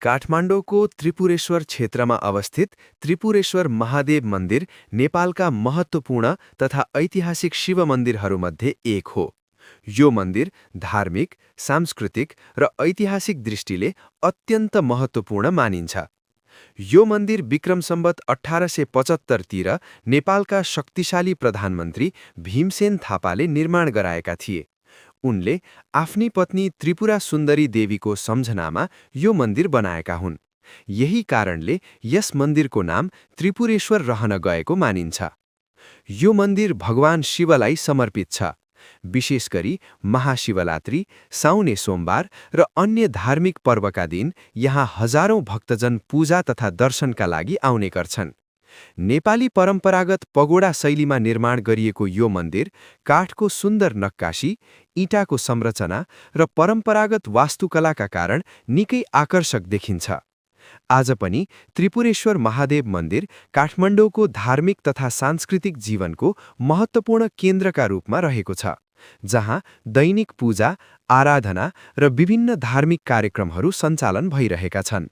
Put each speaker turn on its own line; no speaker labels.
काठमाडौँको त्रिपुरेश्वर क्षेत्रमा अवस्थित त्रिपुरेश्वर महादेव मन्दिर नेपालका महत्त्वपूर्ण तथा ऐतिहासिक शिव मन्दिरहरूमध्ये एक हो। यो मन्दिर धार्मिक, सांस्कृतिक र ऐतिहासिक दृष्टिले अत्यन्त महत्त्वपूर्ण मानिन्छ। यो मन्दिर विक्रम सम्वत 1875 तिर नेपालका शक्तिशाली प्रधानमन्त्री भीमसेन थापाले निर्माण गराएका थिए। उनले आफ्नी पत्नी त्रिपुरा सुन्दरी देवीको सम्झनामा यो मन्दिर बनाएका हुन्। यही कारणले यस मन्दिरको नाम त्रिपुरेश्वर रहन गएको मानिन्छ। यो मन्दिर भगवान शिवलाई समर्पित छ। विशेष गरी महाशिवरात्रि, साउने सोमबार र अन्य धार्मिक पर्वका दिन यहाँ हजारौं भक्तजन पूजा तथा दर्शनका लागि आउने गर्छन्। नेपाली परम्परागत पगोडा शैलीमा निर्माण गरिएको यो मन्दिर काठको सुन्दर नक्काशी, इँटाको संरचना र परम्परागत वास्तुकलाका कारण निकै आकर्षक देखिन्छ। आज पनि त्रिपुरेश्वर महादेव मन्दिर काठमाडौँको धार्मिक तथा सांस्कृतिक जीवनको महत्त्वपूर्ण केन्द्रका रूपमा रहेको छ, जहाँ दैनिक पूजा, आराधना र विभिन्न धार्मिक कार्यक्रमहरू सञ्चालन भइरहेका छन्।